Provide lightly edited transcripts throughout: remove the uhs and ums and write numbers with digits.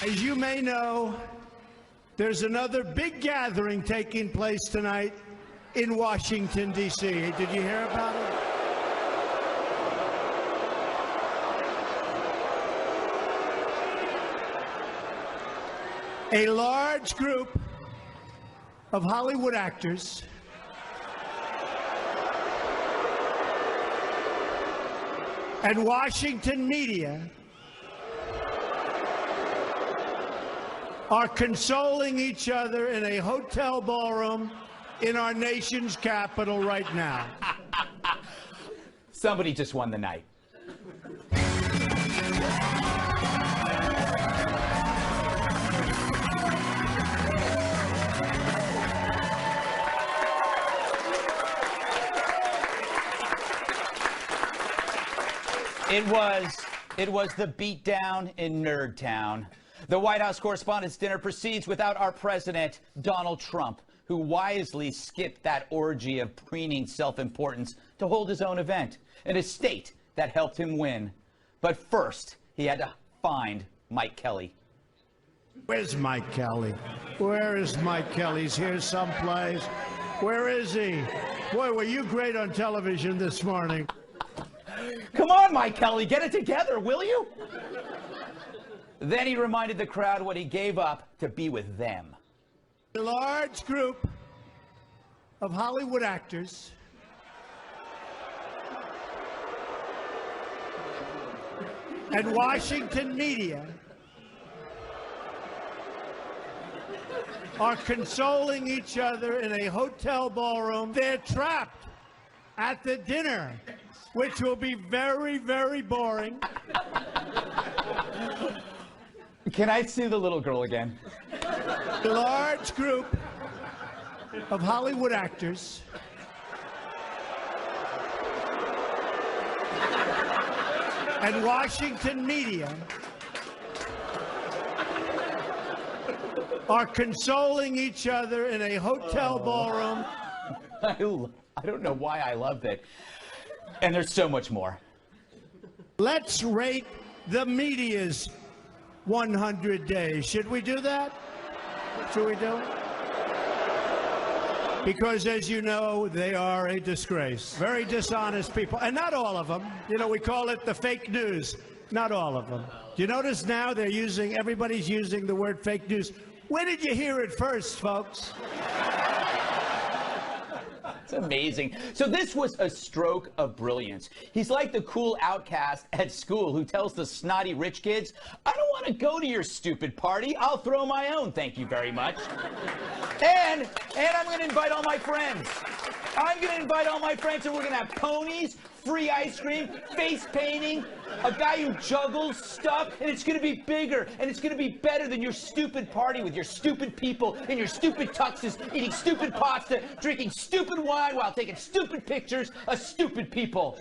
As you may know, there's another big gathering taking place tonight in Washington, D.C. Did you hear about it? A large group of Hollywood actors and Washington media are consoling each other in a hotel ballroom in our nation's capital right now. Somebody just won the night. It was the beatdown in Nerd Town. The White House Correspondents' Dinner proceeds without our president, Donald Trump, who wisely skipped that orgy of preening self-importance to hold his own event, an estate that helped him win. But first, he had to find Mike Kelly. Where's Mike Kelly? Where is Mike Kelly? He's here someplace. Where is he? Boy, were you great on television this morning. Come on, Mike Kelly, get it together, will you? Then he reminded the crowd what he gave up to be with them. A large group of Hollywood actors and Washington media are consoling each other in a hotel ballroom. They're trapped at the dinner, which will be very, very boring. Can I see the little girl again? A large group of Hollywood actors and Washington media are consoling each other in a hotel ballroom. I don't know why I love it. And there's so much more. Let's rate the media's 100 days. Should we do that? Should we do it? Because, as you know, they are a disgrace. Very dishonest people. And not all of them. You know, we call it the fake news. Not all of them. Do you notice now everybody's using the word fake news? Where did you hear it first, folks? It's amazing. So this was a stroke of brilliance. He's like the cool outcast at school who tells the snotty rich kids, I don't want to go to your stupid party. I'll throw my own, thank you very much. And I'm going to invite all my friends. I'm going to invite all my friends, and we're going to have ponies, free ice cream, face painting, a guy who juggles stuff, and it's going to be bigger, and it's going to be better than your stupid party with your stupid people in your stupid tuxes, eating stupid pasta, drinking stupid wine while taking stupid pictures of stupid people.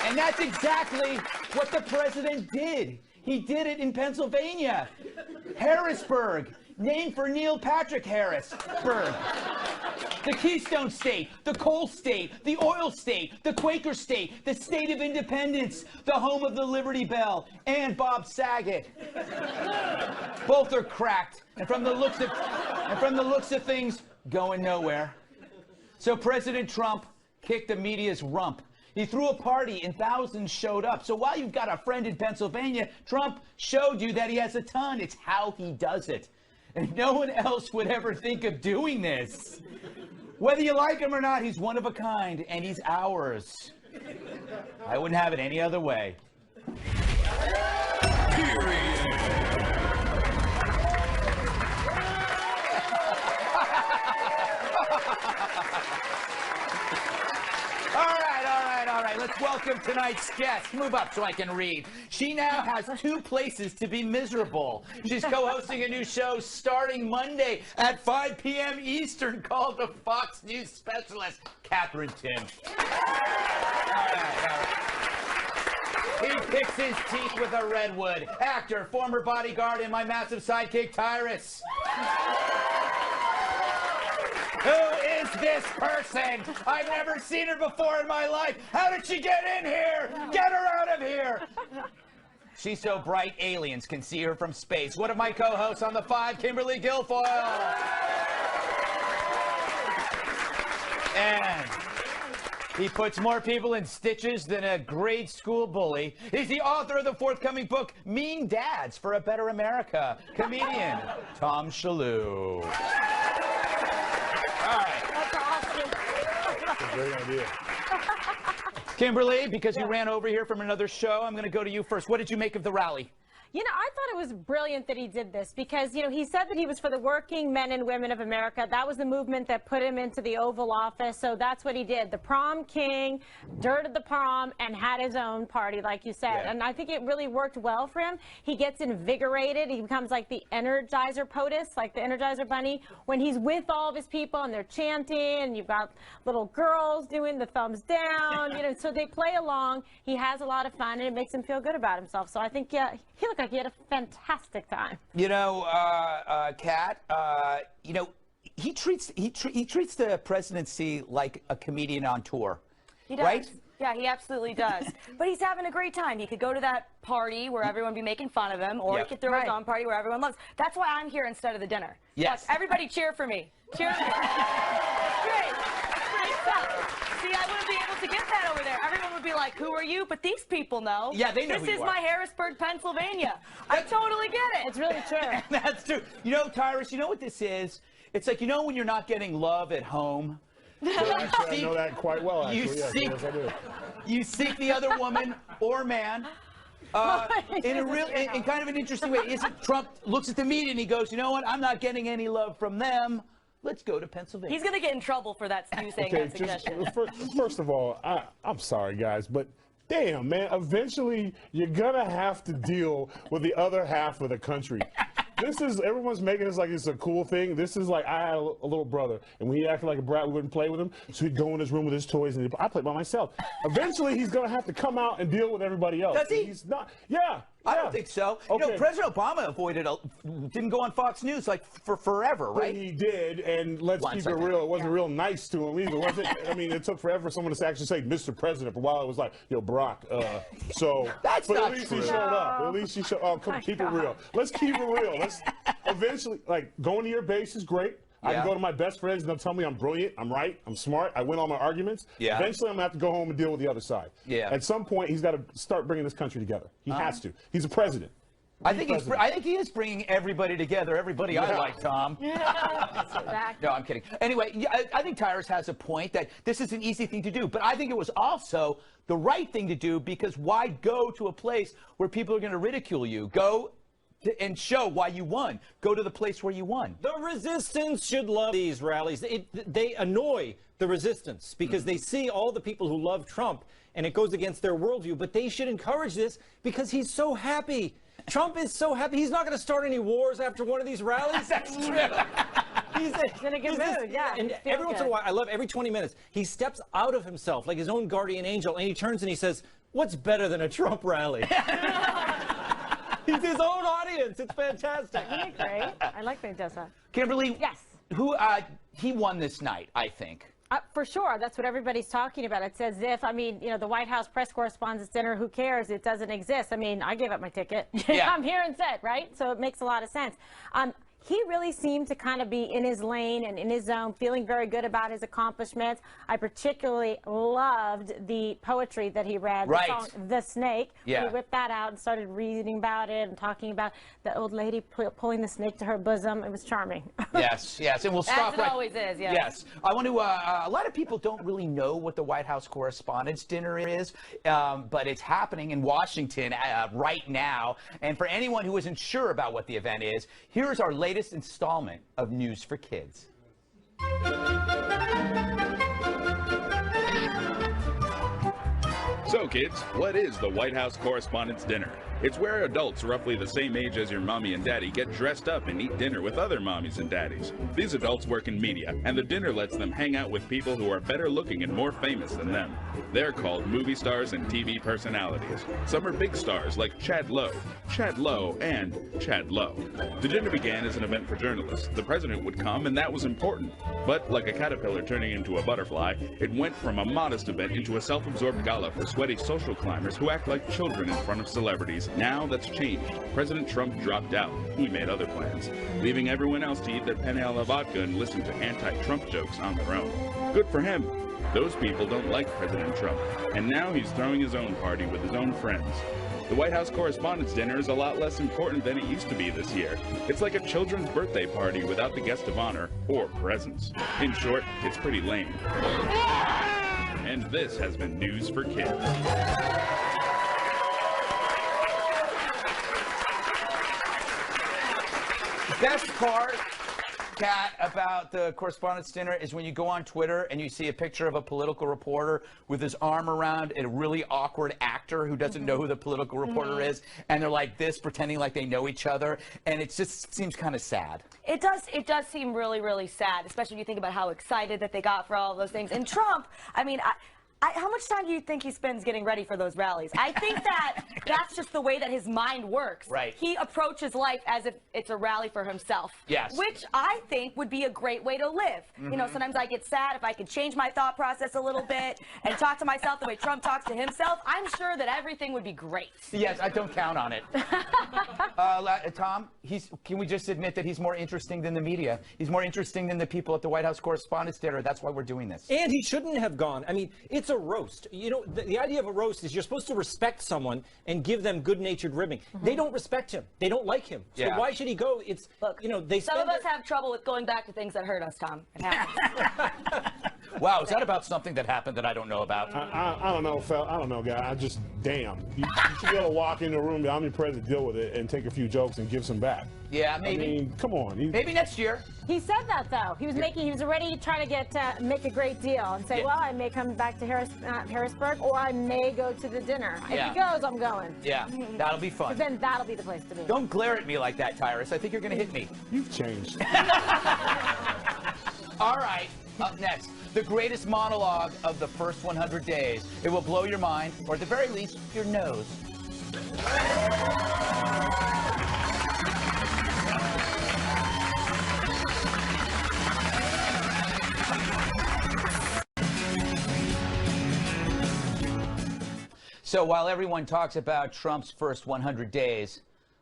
And that's exactly what the president did. He did it in Pennsylvania. Harrisburg, named for Neil Patrick Harrisburg. The Keystone State, the Coal State, the Oil State, the Quaker State, the State of Independence, the home of the Liberty Bell, and Bob Saget. Both are cracked, and from the looks of things, going nowhere. So President Trump kicked the media's rump. He threw a party and thousands showed up. So while you've got a friend in Pennsylvania, Trump showed you that he has a ton. It's how he does it. And no one else would ever think of doing this. Whether you like him or not, he's one of a kind, and he's ours. I wouldn't have it any other way. Period. All right, let's welcome tonight's guest. Move up so I can read. She now has 2 places to be miserable. She's co-hosting a new show starting Monday at 5 p.m. Eastern called The Fox News Specialist, Katherine Timpf. All right. He picks his teeth with a redwood. Actor, former bodyguard, and my massive sidekick, Tyrus. Who is this person? I've never seen her before in my life. How did she get in here? Get her out of here. She's so bright, aliens can see her from space. One of my co-hosts on The Five, Kimberly Guilfoyle. And he puts more people in stitches than a grade school bully. He's the author of the forthcoming book, Mean Dads for a Better America. Comedian Tom Shillue. All right. That's awesome. That's a great idea. Kimberly, because you ran over here from another show, I'm going to go to you first. What did you make of the rally? You know, I thought it was brilliant that he did this because, you know, he said that he was for the working men and women of America. That was the movement that put him into the Oval Office. So that's what he did. The prom king, dirted the prom, and had his own party, like you said. Yeah. And I think it really worked well for him. He gets invigorated. He becomes like the Energizer POTUS, like the Energizer Bunny, when he's with all of his people and they're chanting, and you've got little girls doing the thumbs down, you know, so they play along. He has a lot of fun, and it makes him feel good about himself. So I think, yeah, he looked like he had a fantastic time. You know, Kat, you know, he treats the presidency like a comedian on tour. He does. Right? Yeah, he absolutely does. But he's having a great time. He could go to that party where everyone would be making fun of him, or Yep. he could throw his own party where everyone loves. That's why I'm here instead of the dinner. Yes. Look, everybody cheer for me. Cheer for me. Great. Great stuff. See, I wouldn't be able to get that over there. Everyone would be like, who are you? But these people know. Yeah, they know This who you is are. my Harrisburg, Pennsylvania. I totally get it. It's really true. That's true. You know, Tyrus, you know what this is? It's like, you know when you're not getting love at home? Actually, I know that quite well, actually. Yes, I do. You seek the other woman or man in kind of an interesting way. Isn't Trump looks at the media and he goes, you know what? I'm not getting any love from them. Let's go to Pennsylvania. He's going to get in trouble for that, you saying Okay, that suggestion. first of all, I'm sorry, guys, but damn, man, eventually you're going to have to deal with the other half of the country. Everyone's making this like it's a cool thing. This is like, I had a little brother, and when he acted like a brat, we wouldn't play with him, so he'd go in his room with his toys, and I played by myself. Eventually, he's going to have to come out and deal with everybody else. Does he? He's not, yeah. I don't think so. You know, Okay. President Obama didn't go on Fox News like for forever, right? He did, and let's keep it real. It wasn't real nice to him either, was it? I mean, it took forever for someone to actually say Mr. President, but while it was like, yo, Barack. So, That's but not at least true. he showed up. At least he showed up. Come, keep it real. Let's keep it real. Let's eventually, like, going to your base is great. I Yeah. can go to my best friends and they'll tell me I'm brilliant, I'm right, I'm smart, I win all my arguments. Yeah. Eventually, I'm going to have to go home and deal with the other side. Yeah. At some point, he's got to start bringing this country together. He has to. He's a president. I think he is bringing everybody together. Everybody I like, Tom. No, I'm kidding. Anyway, yeah, I think Tyrus has a point that this is an easy thing to do, but I think it was also the right thing to do because why go to a place where people are going to ridicule you? Go and show why you won. Go to the place where you won. The resistance should love these rallies. They annoy the resistance because they see all the people who love Trump and it goes against their worldview, but they should encourage this because he's so happy. Trump is so happy. He's not going to start any wars after one of these rallies. That's true. He's in a good mood, yeah. And every once in a while, I love every 20 minutes, he steps out of himself like his own guardian angel, and he turns and he says, what's better than a Trump rally? He's his own audience. It's fantastic. Isn't it great? I like that he does that. Kimberly, Yes. He won this night, I think. For sure. That's what everybody's talking about. It's as if, I mean, you know, the White House press correspondence dinner, who cares? It doesn't exist. I mean, I gave up my ticket. Yeah. I'm here and set, right? So it makes a lot of sense. He really seemed to kind of be in his lane and in his zone, feeling very good about his accomplishments. I particularly loved the poetry that he read, Right. the song The Snake. Yeah. He whipped that out and started reading about it and talking about the old lady pulling the snake to her bosom. It was charming. Yes, yes, and we'll stop As it always is, yes. Yes. I want to, a lot of people don't really know what the White House Correspondents' Dinner is, but it's happening in Washington right now. And for anyone who isn't sure about what the event is, here's our latest installment of News for Kids. So kids, what is the White House Correspondents' Dinner? It's where adults roughly the same age as your mommy and daddy get dressed up and eat dinner with other mommies and daddies. These adults work in media, and the dinner lets them hang out with people who are better looking and more famous than them. They're called movie stars and TV personalities. Some are big stars like Chad Lowe, and Chad Lowe. The dinner began as an event for journalists. The president would come, and that was important. But like a caterpillar turning into a butterfly, it went from a modest event into a self-absorbed gala for sweaty social climbers who act like children in front of celebrities Now that's changed. President Trump dropped out. He made other plans, leaving everyone else to eat their penne alla vodka and listen to anti-Trump jokes on their own. Good for him. Those people don't like President Trump, and now he's throwing his own party with his own friends. The White House Correspondents' Dinner is a lot less important than it used to be this year. It's like a children's birthday party without the guest of honor or presents. In short, it's pretty lame. And this has been News for Kids. Best part, Kat, about the Correspondents' Dinner is when you go on Twitter and you see a picture of a political reporter with his arm around a really awkward actor who doesn't know who the political reporter is, and they're like this, pretending like they know each other, and it just seems kind of sad. It does seem really, really sad, especially when you think about how excited that they got for all of those things. And Trump, I mean, how much time do you think he spends getting ready for those rallies? I think that's just the way that his mind works. Right. He approaches life as if it's a rally for himself. Yes. Which I think would be a great way to live. You know, sometimes I get sad. If I could change my thought process a little bit and talk to myself the way Trump talks to himself, I'm sure that everything would be great. Yes, I don't count on it. Tom, can we just admit that he's more interesting than the media? He's more interesting than the people at the White House Correspondents' Dinner. That's why we're doing this. And he shouldn't have gone. I mean, it's a roast. You know, the idea of a roast is you're supposed to respect someone and give them good-natured ribbing. They don't respect him. They don't like him. So why should he go? It's, look, you know, they some of us have trouble with going back to things that hurt us, Tom. It happens. Wow, is that about something that happened that I don't know about? I don't know, I don't know, guy. I just, damn. You should be able to walk in the room, the omnipresent, deal with it, and take a few jokes and give some back. Yeah, maybe. I mean, come on. Maybe next year. He said that though. He was already trying to make a great deal and say, well, I may come back to Harrisburg, or I may go to the dinner. If he goes, I'm going. Yeah, that'll be fun. Then that'll be the place to be. Don't glare at me like that, Tyrus. I think you're going to hit me. You've changed. All right, up next, the greatest monologue of the first 100 days. It will blow your mind, or at the very least, your nose. So while everyone talks about Trump's first 100 days,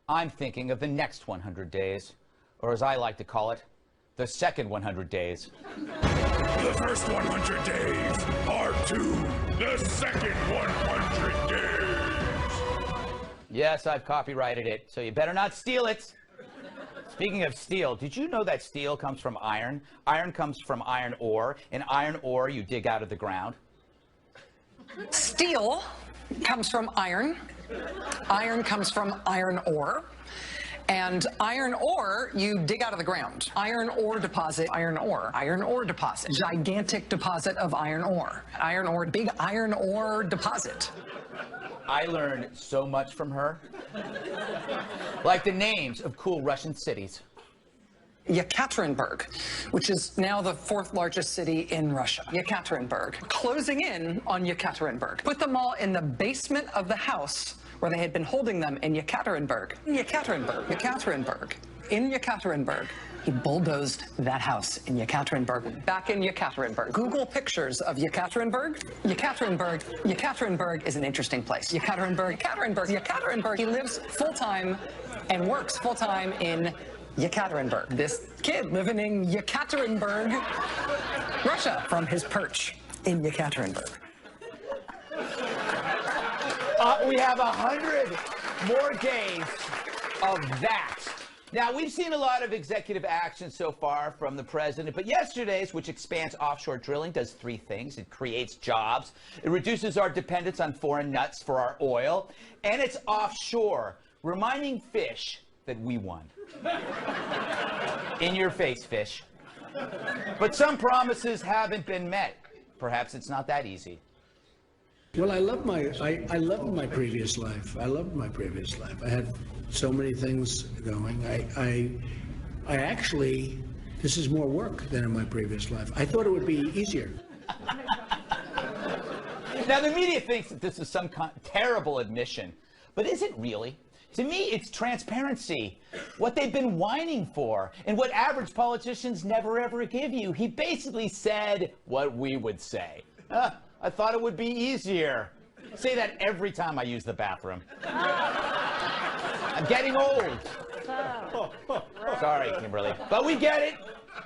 I'm thinking of the next 100 days, or as I like to call it, the second 100 days. The first 100 days, part 2, the second 100 days. Yes, I've copyrighted it, so you better not steal it. Speaking of steel, did you know that steel comes from iron? Iron comes from iron ore, and iron ore you dig out of the ground. Steel comes from iron. Iron comes from iron ore. And iron ore, you dig out of the ground. Iron ore deposit, iron ore deposit. Gigantic deposit of iron ore. Iron ore, big iron ore deposit. I learned so much from her. Like the names of cool Russian cities. Yekaterinburg, which is now the 4th largest city in Russia. Yekaterinburg. Closing in on Yekaterinburg. Put them all in the basement of the house where they had been holding them in Yekaterinburg. Yekaterinburg. In Yekaterinburg. He bulldozed that house in Yekaterinburg. Back in Yekaterinburg. Google pictures of Yekaterinburg. Yekaterinburg is an interesting place. Yekaterinburg. He lives full-time and works full-time in Yekaterinburg. This kid living in Yekaterinburg, Russia, from his perch in Yekaterinburg. We have 100 more days of that. Now, we've seen a lot of executive action so far from the president, but yesterday's, which expands offshore drilling, does 3 things. It creates jobs, it reduces our dependence on foreign nuts for our oil, and it's offshore, reminding fish that we won. In your face, fish. But some promises haven't been met. Perhaps it's not that easy. Well, I love my previous life. I had so many things going. I actually, this is more work than in my previous life. I thought it would be easier. Now, the media thinks that this is some terrible admission, but is it really? To me, it's transparency, what they've been whining for, and what average politicians never ever give you. He basically said what we would say. I thought it would be easier. Say that every time I use the bathroom. I'm getting old. Sorry, Kimberly. But we get it.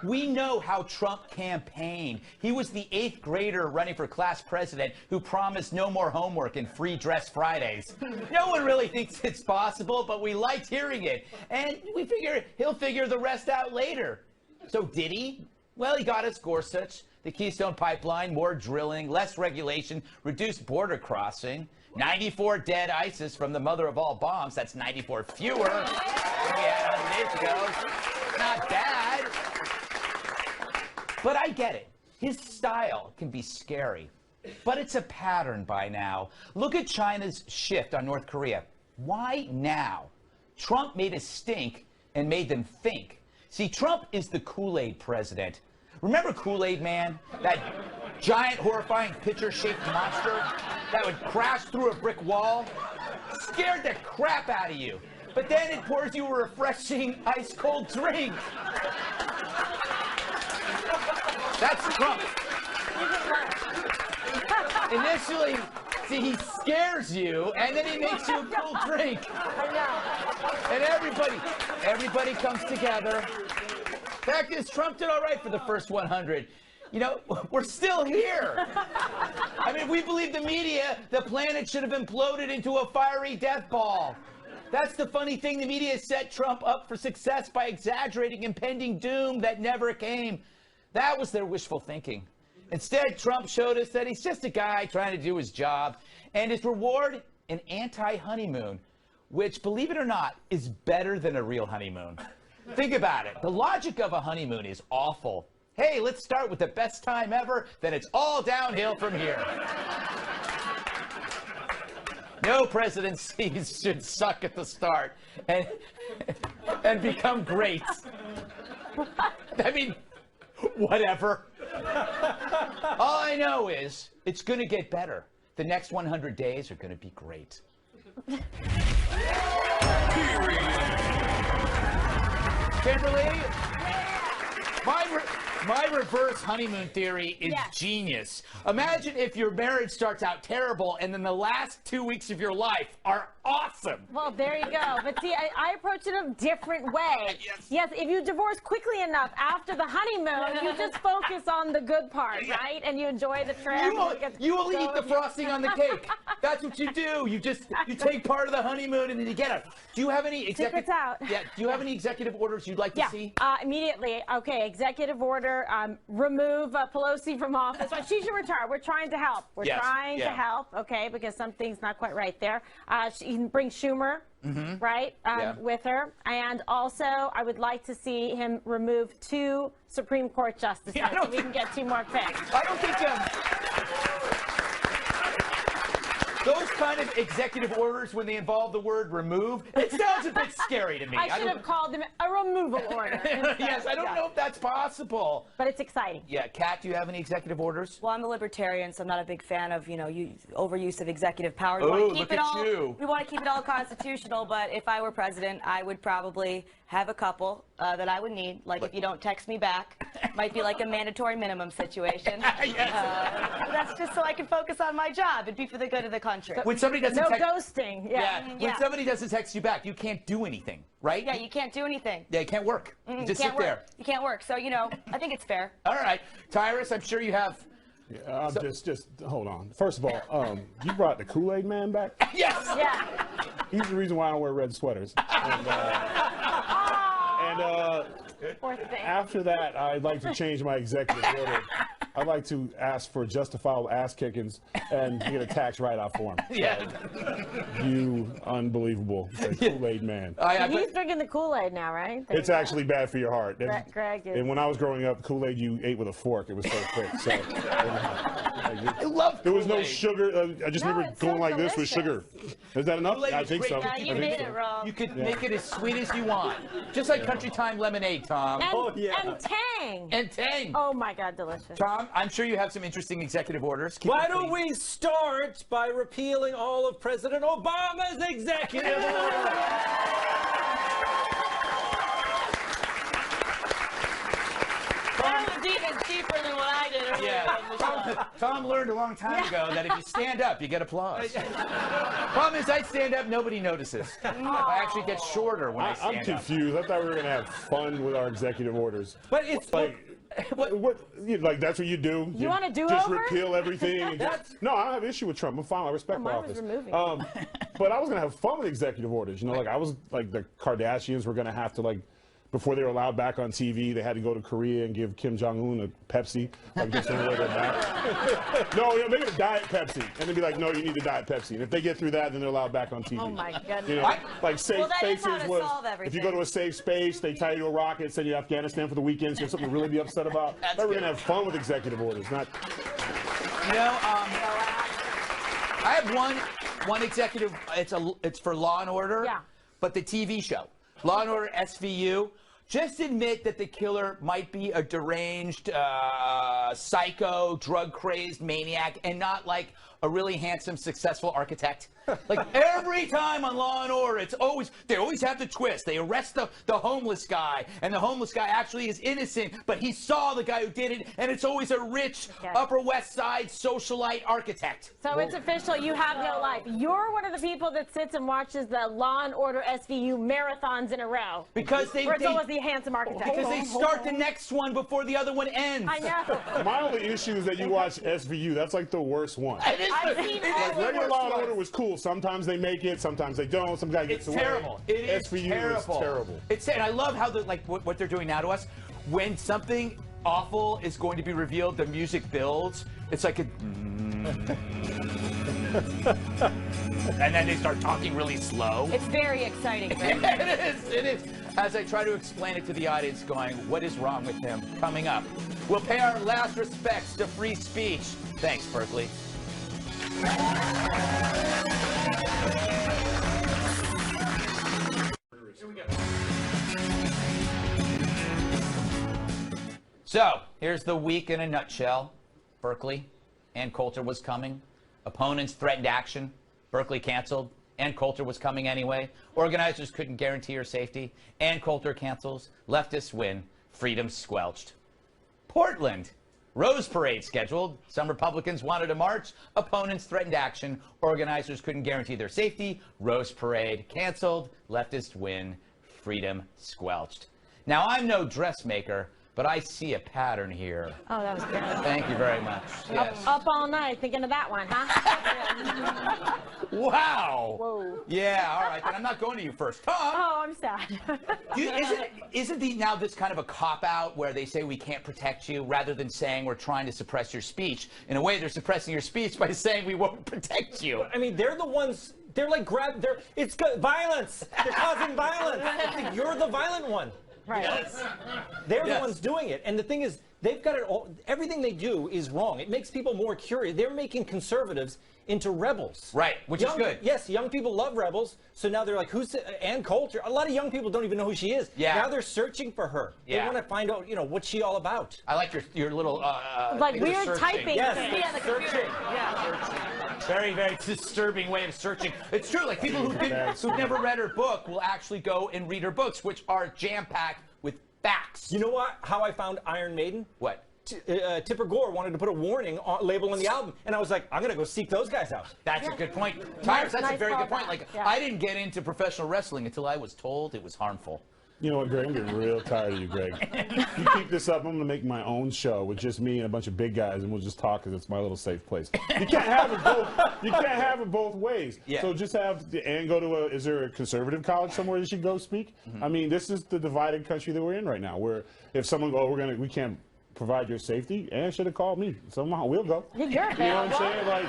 We know how Trump campaigned. He was the 8th grader running for class president who promised no more homework and free dress Fridays. No one really thinks it's possible, but we liked hearing it. And we figure he'll figure the rest out later. So did he? Well, he got us Gorsuch, the Keystone Pipeline, more drilling, less regulation, reduced border crossing, 94 dead ISIS from the mother of all bombs. That's 94 fewer than we had 100 days ago. Not bad. But I get it. His style can be scary. But it's a pattern by now. Look at China's shift on North Korea. Why now? Trump made a stink and made them think. See, Trump is the Kool-Aid president. Remember Kool-Aid Man? That giant, horrifying pitcher-shaped monster that would crash through a brick wall? Scared the crap out of you. But then it pours you a refreshing, ice-cold drink. That's Trump. Initially, see, he scares you, and then he makes you a cool drink. I know. And everybody comes together. Fact is, Trump did all right for the first 100. You know, we're still here. I mean, we believe the media, the planet should have imploded into a fiery death ball. That's the funny thing. The media set Trump up for success by exaggerating impending doom that never came. That was their wishful thinking. Instead, Trump showed us that he's just a guy trying to do his job, and his reward, an anti-honeymoon, which, believe it or not, is better than a real honeymoon. Think about it. The logic of a honeymoon is awful. Hey, let's start with the best time ever, then it's all downhill from here. No presidencies should suck at the start and become great. I mean, whatever. All I know is it's going to get better. The next 100 days are going to be great. Kimberly, my reverse honeymoon theory is genius. Imagine if your marriage starts out terrible and then the last 2 weeks of your life are awesome. Well, there you go. But see, I approach it a different way. Yes, if you divorce quickly enough after the honeymoon, you just focus on the good part, right? And you enjoy the trip. You will eat the frosting on the cake. That's what you do. You take part of the honeymoon and then you get it. Do you have any Secrets out. Yeah. Do you have any executive orders you'd like to see? Immediately. Okay, executive order. Remove Pelosi from office. Well, she should retire. We're trying to help. We're trying to help. Okay, because something's not quite right there. She can bring Schumer. Right, with her. And also, I would like to see him remove 2 Supreme Court justices so we can get 2 more picks. I don't think those kind of executive orders, when they involve the word remove, it sounds a bit scary to me. I should have called them a removal order. Yes, I don't know if that's possible. But it's exciting. Yeah, Kat, do you have any executive orders? Well, I'm a libertarian, so I'm not a big fan of, overuse of executive power. Oh, look at you. We want to keep it all constitutional, but if I were president, I would probably have a couple that I would need. Like, if you don't text me back, might be like a mandatory minimum situation. That's just so I can focus on my job. It'd be for the good of the country. When somebody doesn't ghosting. When somebody doesn't text you back, you can't do anything, right? Yeah, you can't do anything. Yeah, you can't work. You just sit there. You can't work. So, I think it's fair. All right. Tyrus, I'm sure you have... Just hold on. First of all, you brought the Kool-Aid Man back? Yes! Yeah. He's the reason why I don't wear red sweaters. After that, I'd like to change my executive order. I'd like to ask for justifiable ass kickings and get a tax write-off for him. Yeah. You unbelievable Kool-Aid Man. He's drinking the Kool-Aid now, right? It's actually bad for your heart. Greg is. And when I was growing up, Kool-Aid you ate with a fork. It was so quick. So, I love there was no sugar. I just remember going like this with sugar. Is that enough? I think so. You made it wrong. You could make it as sweet as you want. Just like Country Time lemonade, Tom. And Tang. And Tang. Oh, my God, delicious. Tom, I'm sure you have some interesting executive orders. Why don't we start by repealing all of President Obama's executive orders? That was even cheaper than what I did earlier on the show. Tom learned a long time ago that if you stand up, you get applause. Problem is, I stand up, nobody notices. I actually get shorter when I stand I'm up. confused. I thought we were going to have fun with our executive orders. But it's like, like that's what you do? You want to do just over? repeal everything? And no, I don't have an issue with Trump. I'm fine. I respect my mine office. was removing. But I was going to have fun with executive orders. You know, like I was like the Kardashians were going to have to like. Before they were allowed back on TV, they had to go to Korea and give Kim Jong-un a Pepsi. Like, just to really get back. No, you know, make it a Diet Pepsi. And they'd be like, no, you need a Diet Pepsi. And if they get through that, then they're allowed back on TV. Oh, my goodness. You know, like safe Well, that is spaces how to was, solve if everything. you go to a safe space, they tie you to a rocket, send you to Afghanistan for the weekend, so you have something to really be upset about. That's We're good. going to have fun with executive orders, not... You know, I have one executive. It's for Law and Order. Yeah. But the TV show, Law and Order SVU. Just admit that the killer might be a deranged, psycho, drug-crazed maniac, and not like a really handsome, successful architect. Like every time on Law and Order, they always have the twist. They arrest the homeless guy, and the homeless guy actually is innocent, but he saw the guy who did it, and it's always a rich, Upper West Side socialite architect. So it's official. You have no life. You're one of the people that sits and watches the Law and Order SVU marathons in a row. Because where it's always the handsome architect. Because they start the next one before the other one ends. I know. My only issue is that you watch SVU. That's like the worst one. It is I've seen all the Regular worst Law and one. Order was cool. Sometimes they make it, sometimes they don't. Some guy It's gets away. terrible. It is SVU terrible. is terrible. And I love how what they're doing now to us. When something awful is going to be revealed, the music builds. It's like a. And then they start talking really slow. It's very exciting. It is. As I try to explain it to the audience, going, what is wrong with him? Coming up, we'll pay our last respects to free speech. Thanks, Berkeley. So, here's the week in a nutshell. Berkeley, Ann Coulter was coming. Opponents threatened action. Berkeley canceled. Ann Coulter was coming anyway. Organizers couldn't guarantee her safety. Ann Coulter cancels. Leftists win. Freedom squelched. Portland. Rose Parade scheduled. Some Republicans wanted a march. Opponents threatened action. Organizers couldn't guarantee their safety. Rose Parade canceled. Leftists win. Freedom squelched. Now, I'm no dressmaker, but I see a pattern here. Oh, that was good. Thank you very much. Yes. Up all night thinking of that one, huh? Wow. Whoa. Yeah, all right. Then I'm not going to you first. Tom. Oh, I'm sad. Isn't now this kind of a cop-out where they say we can't protect you rather than saying we're trying to suppress your speech? In a way, they're suppressing your speech by saying we won't protect you. I mean, they're the ones. They're like it's violence. They're causing violence. You're the violent one. Right. Yes. They're the ones doing it. And the thing is, they've got it all. Everything they do is wrong. It makes people more curious. They're making conservatives into rebels. Right, which is good. Yes, young people love rebels. So now they're like, who's Ann Coulter? A lot of young people don't even know who she is. Yeah. Now they're searching for her. Yeah. They want to find out, what's she all about. I like your little Like thing for weird searching. typing. Yes, thing. Yeah, the computer. searching. Yeah. Very, very disturbing way of searching. It's true. Like people who've never read her book will actually go and read her books, which are jam-packed with facts. You know what? How I found Iron Maiden? What? Tipper Gore wanted to put a warning label on the album, and I was like, I'm gonna go seek those guys out. That's a good point. Tyrus, that's a nice very good callback. point. Like, Yeah. I didn't get into professional wrestling until I was told it was harmful. You know what, Greg? I'm getting real tired of you, Greg. You keep this up, I'm going to make my own show with just me and a bunch of big guys, and we'll just talk because it's my little safe place. You can't have it both. You can't have it both ways. Yeah. So just have Ann go to is there a conservative college somewhere that she go speak? I mean, this is the divided country that we're in right now, where if someone we can't provide your safety, Ann should have called me. Somehow we'll go. You're You know what I'm saying? Like,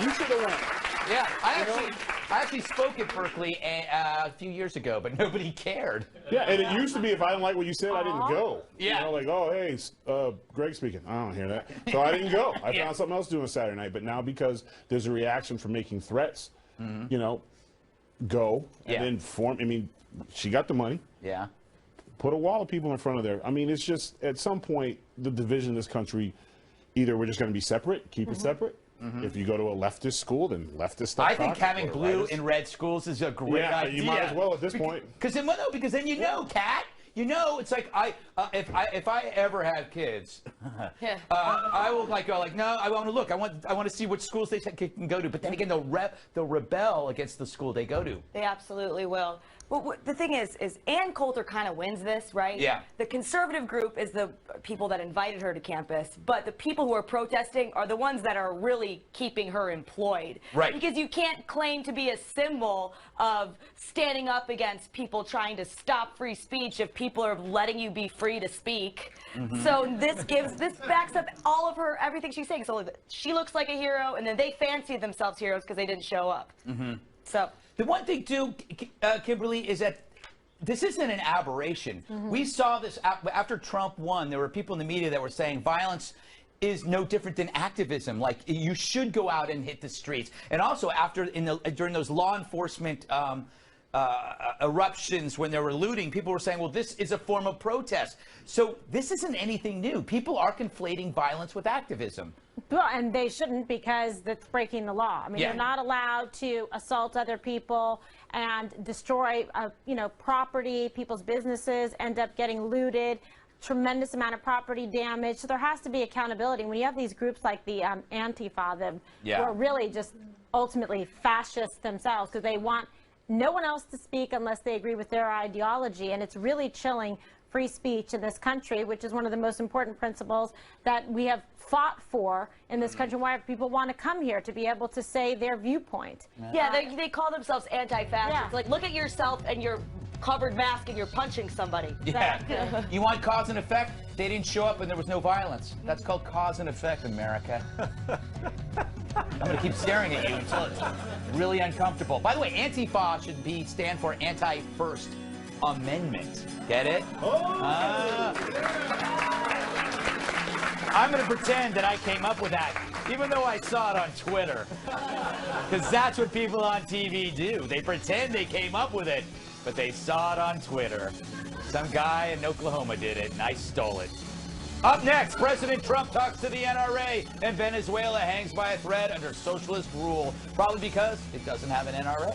you should have went. Yeah, I actually spoke at Berkeley a few years ago, but nobody cared. Yeah, and it used to be if I didn't like what you said, I didn't go. Yeah. You know, like, oh, hey, Greg speaking. I don't hear that. So I didn't go. I found something else to do on Saturday night. But now because there's a reaction for making threats, go and then form. I mean, she got the money. Yeah. Put a wall of people in front of there. I mean, it's just at some point, the division in this country, either we're just going to be separate, keep it separate, If you go to a leftist school, then leftist stuff. I think having blue and red schools is a great idea. You might as well at this point. Because then you know, Kat. You know, it's like if I ever have kids, I will go no, I want to look. I want to see what schools they can go to. But then again, they'll rebel against the school they go to. They absolutely will. Well, the thing is Ann Coulter kind of wins this, right? Yeah. The conservative group is the people that invited her to campus, but the people who are protesting are the ones that are really keeping her employed. Right. Because you can't claim to be a symbol of standing up against people trying to stop free speech if people are letting you be free to speak. So this backs up all of everything she's saying. So she looks like a hero, and then they fancy themselves heroes because they didn't show up. So. The one thing, too, Kimberly, is that this isn't an aberration. We saw this after Trump won. There were people in the media that were saying violence is no different than activism. Like, you should go out and hit the streets. And also, during those law enforcement eruptions when they were looting, people were saying, well, this is a form of protest. So this isn't anything new. People are conflating violence with activism. Well, and they shouldn't, because that's breaking the law. I mean, they're not allowed to assault other people and destroy, property. People's businesses end up getting looted. Tremendous amount of property damage. So there has to be accountability. When you have these groups like the Antifa, who are really just ultimately fascists themselves, because they want no one else to speak unless they agree with their ideology, and it's really chilling free speech in this country, which is one of the most important principles that we have fought for in this country. Why people want to come here, to be able to say their viewpoint. Yeah, they call themselves anti-fascists. Yeah. Like, look at yourself and your covered mask and you're punching somebody. Yeah. You want cause and effect? They didn't show up and there was no violence. That's called cause and effect, America. I'm going to keep staring at you until it's really uncomfortable. By the way, Antifa should stand for Anti-First Amendment. Get it? I'm going to pretend that I came up with that, even though I saw it on Twitter. Because that's what people on TV do. They pretend they came up with it, but they saw it on Twitter. Some guy in Oklahoma did it, and I stole it. Up next, President Trump talks to the NRA, and Venezuela hangs by a thread under socialist rule, probably because it doesn't have an NRA.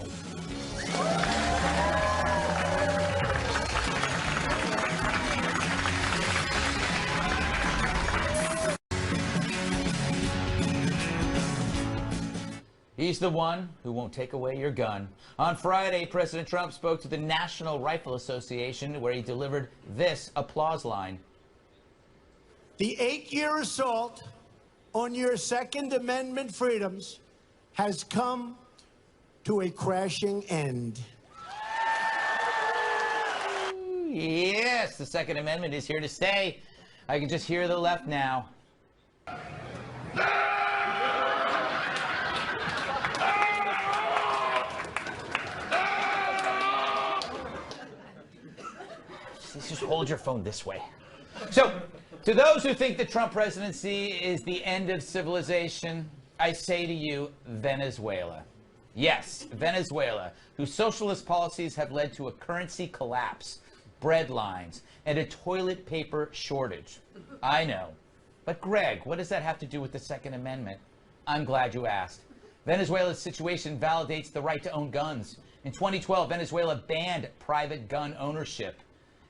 He's the one who won't take away your gun. On Friday, President Trump spoke to the National Rifle Association, where he delivered this applause line. The 8-year assault on your Second Amendment freedoms has come to a crashing end. Yes, the Second Amendment is here to stay. I can just hear the left now. Just hold your phone this way. So, to those who think the Trump presidency is the end of civilization, I say to you, Venezuela. Yes, Venezuela, whose socialist policies have led to a currency collapse, bread lines, and a toilet paper shortage. I know. But Greg, what does that have to do with the Second Amendment? I'm glad you asked. Venezuela's situation validates the right to own guns. In 2012, Venezuela banned private gun ownership.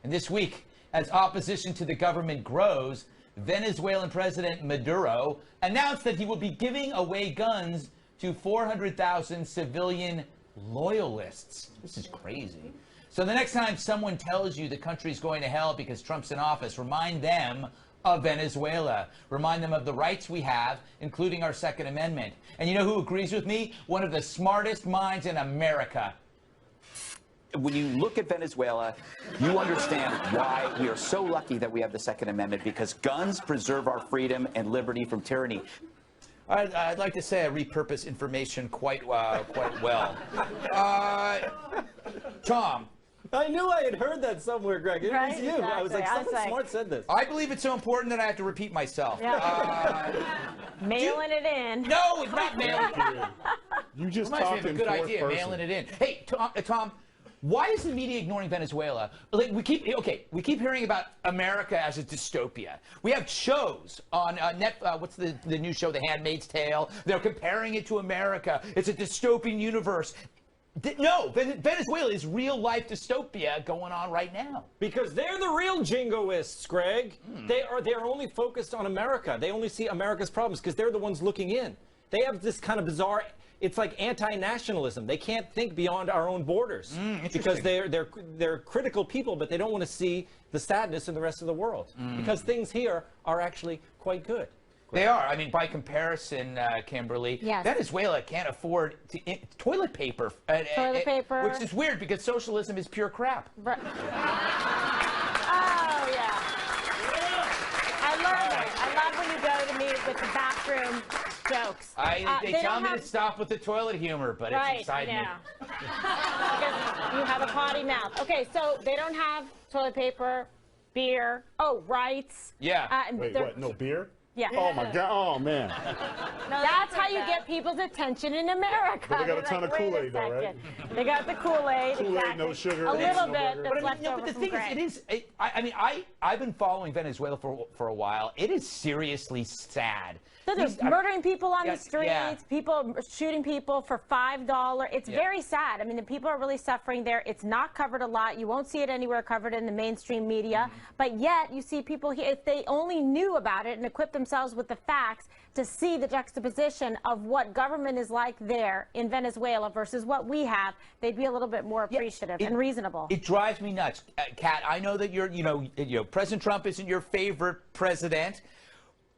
And this week, as opposition to the government grows, Venezuelan President Maduro announced that he will be giving away guns to 400,000 civilian loyalists. This is crazy. So the next time someone tells you the country's going to hell because Trump's in office, remind them of Venezuela. Remind them of the rights we have, including our Second Amendment. And you know who agrees with me? One of the smartest minds in America. When you look at Venezuela, you understand why we are so lucky that we have the Second Amendment, because guns preserve our freedom and liberty from tyranny. I'd like to say I repurpose information quite well. Tom. I knew I had heard that somewhere, Greg. It was you. Exactly. I was like, someone smart said this. I believe it's so important that I have to repeat myself. Yeah. Mailing it in. No, it's not mailing it in. You just Reminds me talked of a in good fourth idea, person. mailing it in. Hey, Tom, Why is the media ignoring Venezuela? Like we keep hearing about America as a dystopia. We have shows on what's the new show, The Handmaid's Tale? They're comparing it to America. It's a dystopian universe. No, Venezuela is real life dystopia going on right now. Because they're the real jingoists, Greg. They're only focused on America. They only see America's problems because they're the ones looking in. They have this kind of bizarre, it's like anti-nationalism. They can't think beyond our own borders because they're critical people, but they don't want to see the sadness in the rest of the world because things here are actually quite good. They are. I mean, by comparison, Kimberly, Venezuela can't afford toilet paper. Toilet paper. Which is weird because socialism is pure crap. Right. Oh, yeah. I love it. I love when you go to me with the bathroom jokes. They tell me to stop with the toilet humor, but it's inside me. Because you have a potty mouth. Okay, so they don't have toilet paper, beer, rights. Yeah. Wait, what? No beer? Yeah. Oh my God! Oh man. No, that's how you get people's attention in America. But they got a ton of Kool-Aid, though, right? They got the Kool-Aid. Kool-Aid, no sugar. A little bit. But the thing is, I've been following Venezuela for a while. It is seriously sad. So they're murdering people on the streets, people shooting people for $5. It's very sad. I mean, the people are really suffering there. It's not covered a lot. You won't see it anywhere covered in the mainstream media. But yet, you see people here, if they only knew about it and equipped themselves with the facts to see the juxtaposition of what government is like there in Venezuela versus what we have, they'd be a little bit more appreciative and reasonable. It drives me nuts. Kat, I know that President Trump isn't your favorite president.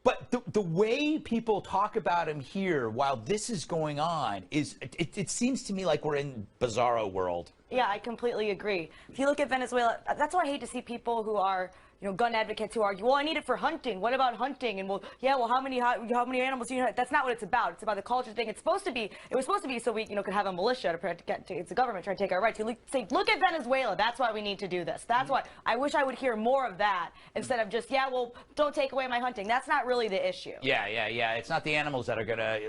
But the way people talk about him here while this is going on it seems to me like we're in bizarro world. Yeah, I completely agree. If you look at Venezuela, that's why I hate to see people who are gun advocates who argue, well, I need it for hunting. What about hunting? And how many animals do you have? That's not what it's about. It's about the culture thing. It was supposed to be so we, could have a militia it's the government trying to take our rights. You say, look at Venezuela. That's why we need to do this. That's why I wish I would hear more of that instead of just, don't take away my hunting. That's not really the issue. Yeah. It's not the animals that are gonna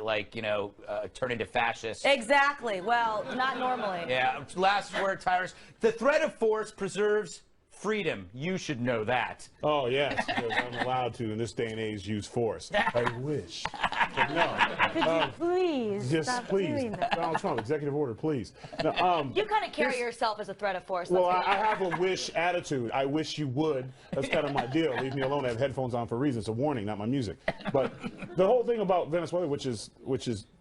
turn into fascists. Exactly. Well, not normally. Yeah. Last word, Tyrus. The threat of force preserves freedom. You should know that. Oh, yes, because I'm allowed to, in this day and age, use force. I wish. But no. Could you please Yes, please. Donald Trump, executive order, please. No, you kind of carry yourself as a threat of force. Well, I have a wish attitude. I wish you would. That's kind of my deal. Leave me alone. I have headphones on for a reason. It's a warning, not my music. But the whole thing about Venezuela, which is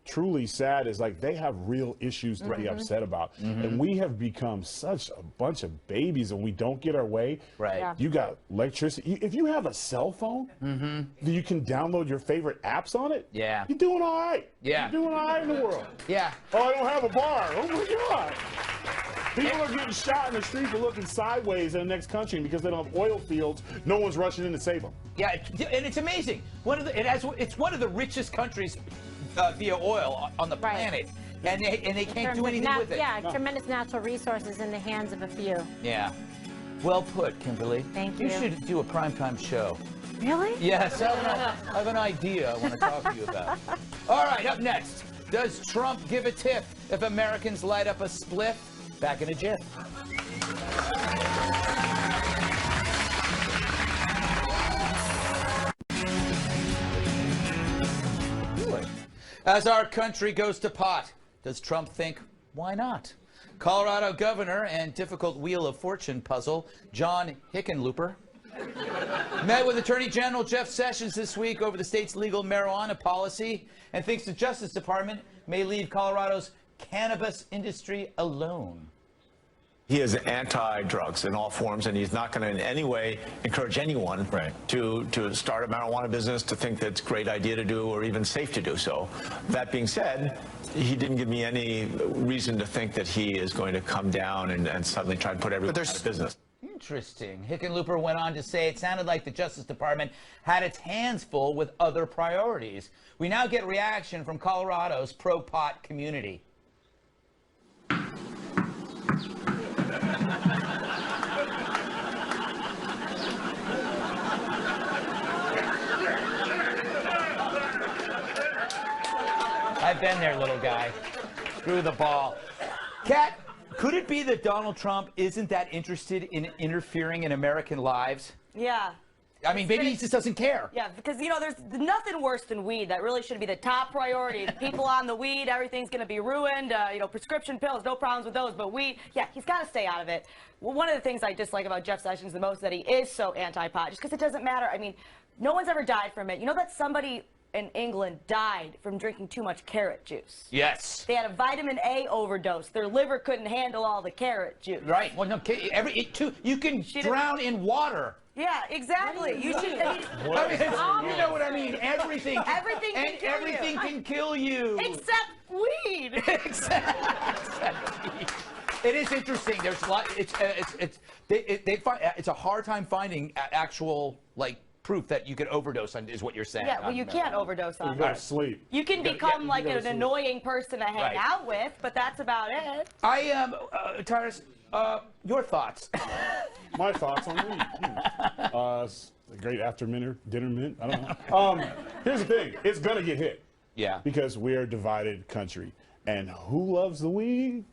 truly sad, is like they have real issues to be upset about. And we have become such a bunch of babies and we don't get our way. Right. Yeah. You got electricity. If you have a cell phone, you can download your favorite apps on it. Yeah. You're doing all right. Yeah. You're doing all right in the world. Yeah. Oh, I don't have a bar. Oh my God. People are getting shot in the street for looking sideways in the next country because they don't have oil fields. No one's rushing in to save them. Yeah, and it's amazing. It's one of the richest countries via oil on the planet, and they can't do anything with it. Yeah, tremendous natural resources in the hands of a few. Yeah. Well put, Kimberly. Thank you. You should do a primetime show. Really? Yes, I have an idea I want to talk to you about. All right, up next, does Trump give a tip if Americans light up a spliff? Back in a jiff. As our country goes to pot, does Trump think, why not? Colorado governor and difficult Wheel of Fortune puzzle, John Hickenlooper, met with Attorney General Jeff Sessions this week over the state's legal marijuana policy and thinks the Justice Department may leave Colorado's cannabis industry alone. He is anti-drugs in all forms, and he's not going to in any way encourage anyone to start a marijuana business, to think that's a great idea to do or even safe to do so. That being said, he didn't give me any reason to think that he is going to come down and suddenly try to put everyone out of business. Interesting. Hickenlooper went on to say it sounded like the Justice Department had its hands full with other priorities. We now get reaction from Colorado's pro-pot community. I've been there, little guy. Screw the ball. Kat, Could it be that Donald Trump isn't that interested in interfering in American lives? Yeah. I mean, maybe he just doesn't care. Yeah, because, you know, there's nothing worse than weed. That really should be the top priority. People on the weed, everything's going to be ruined. You know, prescription pills, no problems with those. But weed, yeah, he's got to stay out of it. Well, one of the things I dislike about Jeff Sessions the most is that he is so anti-pot, just because it doesn't matter. I mean, no one's ever died from it. You know that somebody in England died from drinking too much carrot juice? Yes. They had a vitamin A overdose. Their liver couldn't handle all the carrot juice. Right. Well, no, you can drown in water. Yeah, exactly. You should. I mean, you know what I mean. Everything Everything can kill you. Except weed. Except weed. It is interesting. There's a lot. They find it's a hard time finding actual proof that you could overdose on, is what you're saying. Yeah, well, you can't overdose on You gotta sleep. You can become like an annoying person to hang out with, but that's about it. I am, Tyrus, your thoughts. My thoughts on weed. It's a great dinner mint. I don't know. Here's the thing. It's going to get hit. Yeah. Because we're a divided country. And who loves the weed?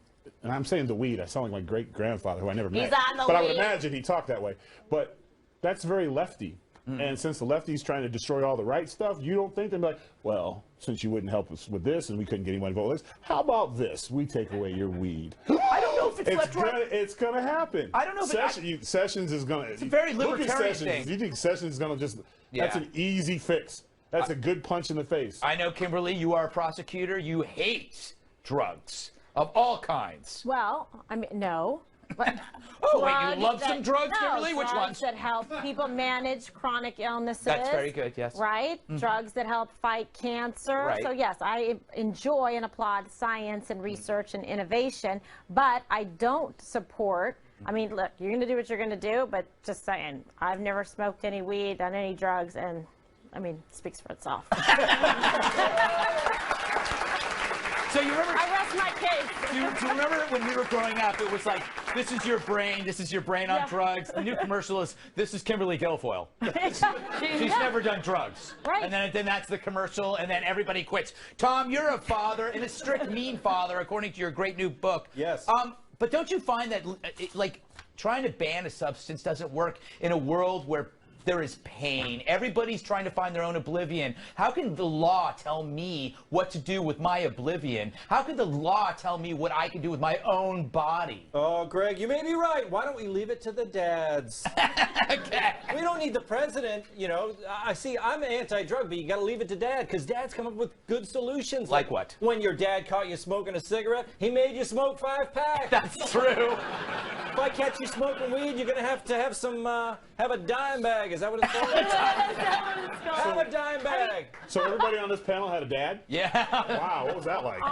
And I'm saying the weed. I sound like my great-grandfather, who I never met. He's on the but weed. I would imagine he talked that way. But that's very lefty. And since the lefty's trying to destroy all the right stuff, you don't think they'd be like, well, since you wouldn't help us with this and we couldn't get anyone to vote with us, how about this? We take away your weed. I don't know if it's left-right. It's going to happen. I don't know if Sessions is going to... It's a very libertarian thing. You think Sessions is going to just... Yeah. That's an easy fix. That's a good punch in the face. I know, Kimberly, you are a prosecutor. You hate drugs of all kinds. Well, I mean, no. But oh, wait, you love some drugs, Kimberly? Which ones? Drugs that help people manage chronic illnesses. That's very good, yes. Right? Drugs that help fight cancer. Right. So, yes, I enjoy and applaud science and research and innovation, but I don't support... I mean, look, you're going to do what you're going to do, but just saying, I've never smoked any weed, done any drugs, and, I mean, it speaks for itself. So you remember... I rest my case. Do you remember when we were growing up, it was like, this is your brain on drugs. The new commercial is, this is Kimberly Guilfoyle. She's never done drugs. Right. And then that's the commercial, and then everybody quits. Tom, you're a father, and a strict, mean father, according to your great new book. Yes. But don't you find that, trying to ban a substance doesn't work in a world where there is pain? Everybody's trying to find their own oblivion. How can the law tell me what to do with my oblivion? How can the law tell me what I can do with my own body? Oh, Greg, you may be right. Why don't we leave it to the dads? Okay. We don't need the president, you know. I see, I'm anti-drug, but you got to leave it to dad, because dads come up with good solutions. Like what? When your dad caught you smoking a cigarette, he made you smoke 5 packs. That's true. If I catch you smoking weed, you're going to have some, have a dime bag. Is that what it's called? Have a dime bag. So everybody on this panel had a dad? Yeah. Wow, what was that like?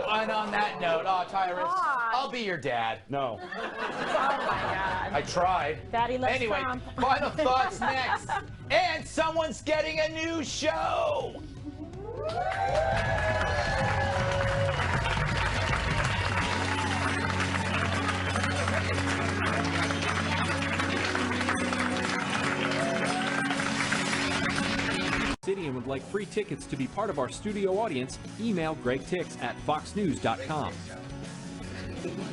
And on that note, Tyrus, I'll be your dad. No. Oh, my God. I tried. Daddy loves Anyway, Trump. final thoughts next. And someone's getting a new show. City and would like free tickets to be part of our studio audience, email gregtix@foxnews.com.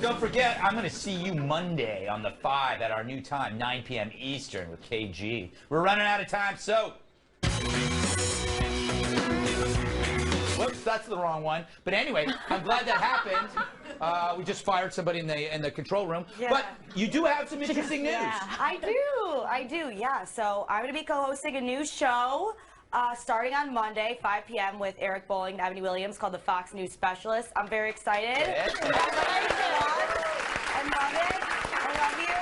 Don't forget, I'm going to see you Monday on the 5 at our new time, 9 p.m. Eastern with KG. We're running out of time, so... Whoops, that's the wrong one. But anyway, I'm glad that happened. We just fired somebody in the control room. Yeah. But you do have some interesting news. Yeah, I do, yeah. So I'm going to be co-hosting a new show starting on Monday, 5 p.m. with Eric Bolling and Ebony Williams, called The Fox News Specialist. I'm very excited. Yes. I love it. I love you.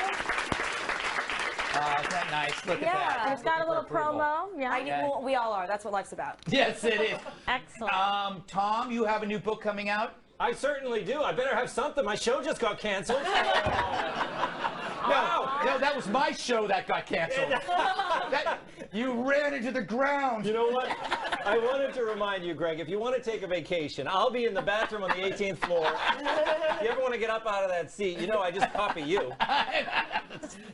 Isn't that nice? Look at that. And it's got a little promo. Yeah. Well, we all are. That's what life's about. Yes, it is. Excellent. Tom, you have a new book coming out? I certainly do. I better have something. My show just got canceled. No, that was my show that got canceled. You ran into the ground. You know what? I wanted to remind you, Greg, if you want to take a vacation, I'll be in the bathroom on the 18th floor. If you ever want to get up out of that seat, you know I just copy you.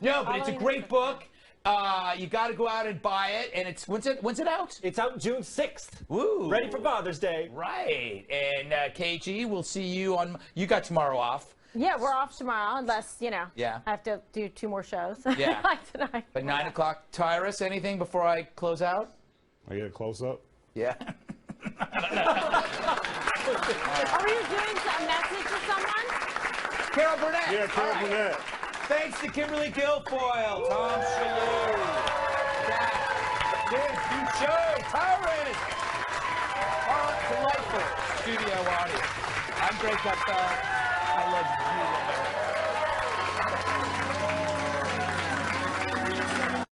No, but it's a great book. You got to go out and buy it, and when's it out? It's out June 6th. Woo! Ready for Father's Day. Right. And KG, we'll see you on. You got tomorrow off. Yeah, we're off tomorrow, unless, I have to do 2 more shows. Yeah. Like tonight. But 9 o'clock, Tyrus, anything before I close out? I get a close-up? Yeah. Are you doing a message to someone? Carol Burnett. Yeah, Carol Burnett. Thanks to Kimberly Guilfoyle, Tom Shillue, Timpf, Show, Tyrus, our delightful studio audience. I'm Greg Gutfeld. I love you.